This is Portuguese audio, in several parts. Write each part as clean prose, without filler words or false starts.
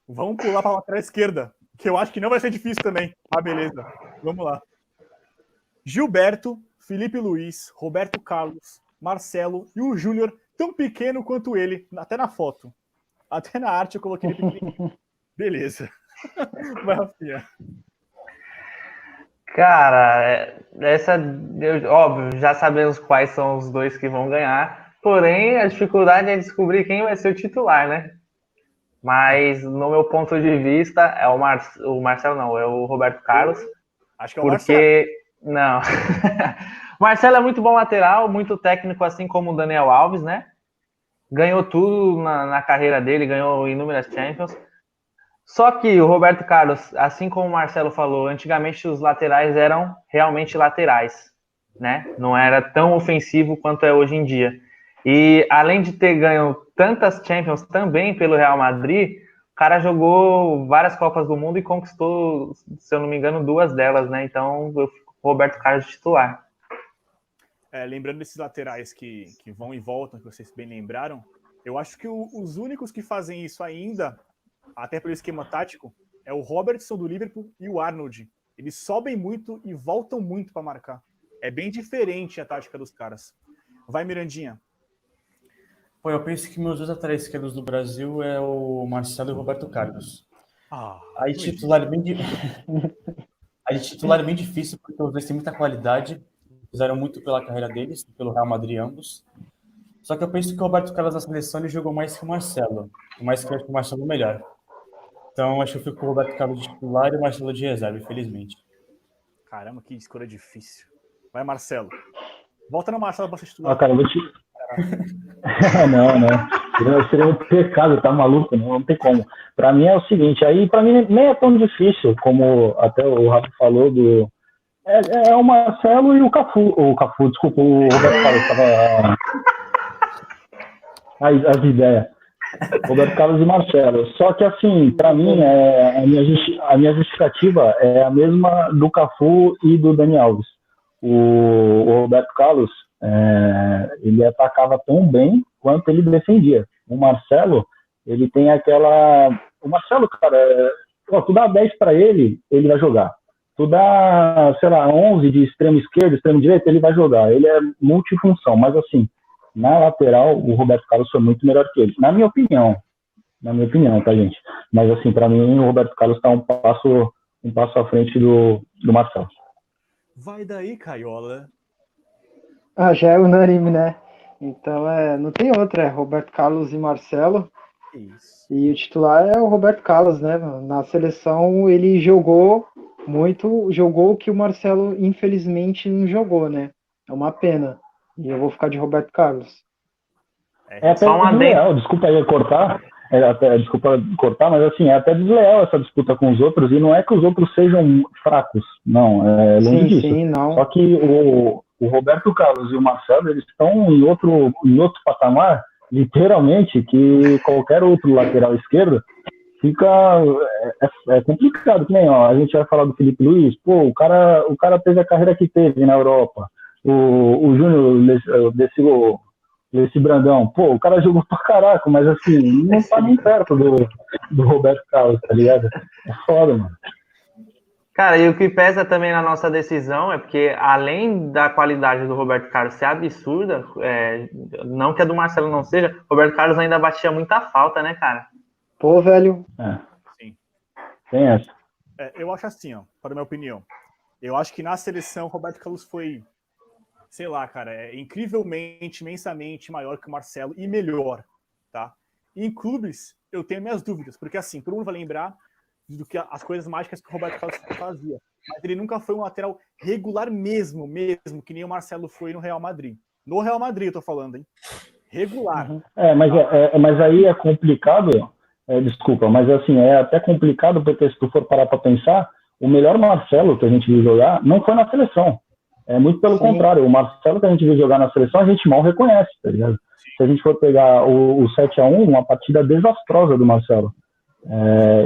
Vamos pular para a lateral esquerda, que eu acho que não vai ser difícil também. Ah, beleza. Vamos lá. Gilberto, Felipe Luiz, Roberto Carlos, Marcelo e o Júnior, tão pequeno quanto ele, até na foto. Até na arte eu coloquei ele pequenininho. Beleza. Vai, Rafinha. Cara, óbvio, já sabemos quais são os dois que vão ganhar, porém a dificuldade é descobrir quem vai ser o titular, né? Mas no meu ponto de vista é o Marcelo não, é o Roberto Carlos, Acho que é o Marcelo. porque não. O Marcelo é muito bom lateral, muito técnico, assim como o Daniel Alves, né? Ganhou tudo na carreira dele, ganhou inúmeras Champions. Só que o Roberto Carlos, assim como o Marcelo falou, antigamente os laterais eram realmente laterais, né? Não era tão ofensivo quanto é hoje em dia. E além de ter ganho tantas Champions também pelo Real Madrid, o cara jogou várias Copas do Mundo e conquistou, se eu não me engano, 2 delas, né? Então eu fico com o Roberto Carlos titular. Lembrando desses laterais que vão e voltam, que vocês bem lembraram, eu acho que os únicos que fazem isso ainda, até pelo esquema tático, é o Robertson do Liverpool e o Arnold. Eles sobem muito e voltam muito para marcar. É bem diferente a tática dos caras. Vai, Mirandinha. Pô, eu penso que meus dois laterais esquerdos do Brasil é o Marcelo e o Roberto Carlos. Aí titular é Aí titular é bem difícil, porque os dois têm muita qualidade, fizeram muito pela carreira deles, pelo Real Madrid ambos. Só que eu penso que o Roberto Carlos na seleção ele jogou mais que o Marcelo, por mais que eu acho que o Marcelo é melhor. Então acho que eu fico com o Roberto Carlos de titular e o Marcelo de reserva, infelizmente. Caramba, que escolha difícil. Vai, Marcelo. Volta no Marcelo para ser titular. Ah, cara, eu vou te... não. Seria um pecado, tá maluco? Não tem como. Pra mim é o seguinte, aí pra mim nem é tão difícil, como até o Rafa falou do... É o Marcelo e o Cafu. O Cafu, desculpa, o Roberto Carlos tava... As ideias. Roberto Carlos e Marcelo. Só que, assim, para mim, a minha justificativa é a mesma do Cafu e do Dani Alves. O Roberto Carlos, ele atacava tão bem quanto ele defendia. O Marcelo, ele tem aquela... O Marcelo, cara, tu dá 10 para ele, ele vai jogar. Tu dá, sei lá, 11 de extremo esquerdo, extremo direito, ele vai jogar. Ele é multifunção, mas assim, na lateral, o Roberto Carlos foi muito melhor que ele. Na minha opinião, tá, gente? Mas assim, para mim, o Roberto Carlos está um passo à frente do Marcelo. Vai daí, Caiola. Já é unânime, né? Então, não tem outra, é Roberto Carlos e Marcelo. Isso. E o titular é o Roberto Carlos, né? Na seleção ele jogou muito, jogou o que o Marcelo infelizmente não jogou, né? É uma pena. E eu vou ficar de Roberto Carlos. É até desleal, desculpa aí cortar, mas assim, é até desleal essa disputa com os outros, e não é que os outros sejam fracos, não, é longe disso. Sim, não. Só que o Roberto Carlos e o Marcelo, eles estão em outro patamar, literalmente, que qualquer outro lateral esquerdo fica... É complicado, que nem, ó, a gente vai falar do Felipe Luiz, pô, o cara teve a carreira que teve na Europa, o Júnior esse Brandão, pô, o cara jogou pra caraca, mas assim, não tá nem perto do Roberto Carlos, tá ligado? É foda, mano. Cara, e o que pesa também na nossa decisão é porque, além da qualidade do Roberto Carlos ser absurda, não que a do Marcelo não seja, o Roberto Carlos ainda batia muita falta, né, cara? Pô, velho. Sim. Tem essa. Eu acho assim, ó, para a minha opinião. Eu acho que na seleção o Roberto Carlos foi, sei lá, cara, incrivelmente, imensamente maior que o Marcelo e melhor, tá? E em clubes, eu tenho minhas dúvidas, porque assim, todo mundo vai lembrar do que as coisas mágicas que o Roberto Carlos fazia, mas ele nunca foi um lateral regular mesmo, que nem o Marcelo foi no Real Madrid. No Real Madrid, eu tô falando, hein? Regular. Mas aí é complicado, desculpa, mas assim, é até complicado, porque se tu for parar pra pensar, o melhor Marcelo que a gente viu jogar não foi na seleção. É muito pelo contrário, o Marcelo que a gente viu jogar na seleção, a gente mal reconhece, tá ligado? Se a gente for pegar o 7-1, uma partida desastrosa do Marcelo.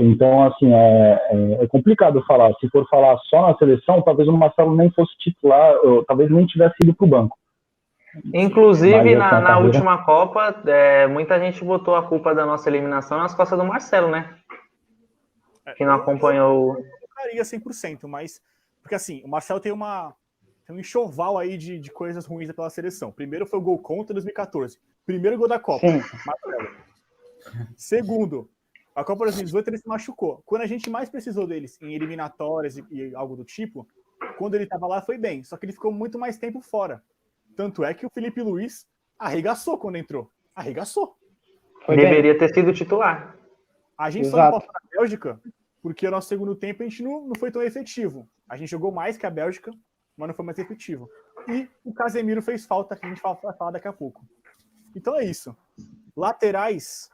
Então, assim, é complicado falar. Se for falar só na seleção, talvez o Marcelo nem fosse titular, ou talvez nem tivesse ido pro banco. Inclusive, na última Copa, muita gente botou a culpa da nossa eliminação nas costas do Marcelo, né? que não acompanhou. Eu colocaria 100%, mas... Porque assim, o Marcelo tem um enxoval aí de coisas ruins pela seleção. Primeiro foi o gol contra em 2014. Primeiro gol da Copa. Sim. Marcelo. Segundo, a Copa 2018 ele se machucou. Quando a gente mais precisou deles em eliminatórias e algo do tipo, quando ele estava lá foi bem. Só que ele ficou muito mais tempo fora. Tanto é que o Felipe Luiz arregaçou quando entrou. Arregaçou. Deveria ter sido titular. A gente só não passou na Bélgica porque o nosso segundo tempo a gente não foi tão efetivo. A gente jogou mais que a Bélgica, mas não foi mais efetivo. E o Casemiro fez falta, que a gente vai falar daqui a pouco. Então é isso. Laterais.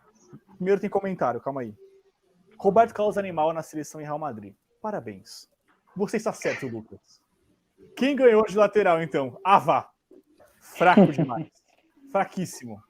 Primeiro tem comentário, calma aí. Roberto Carlos Animal na seleção em Real Madrid. Parabéns. Você está certo, Lucas. Quem ganhou de lateral, então? Vá. Fraco demais. Fraquíssimo.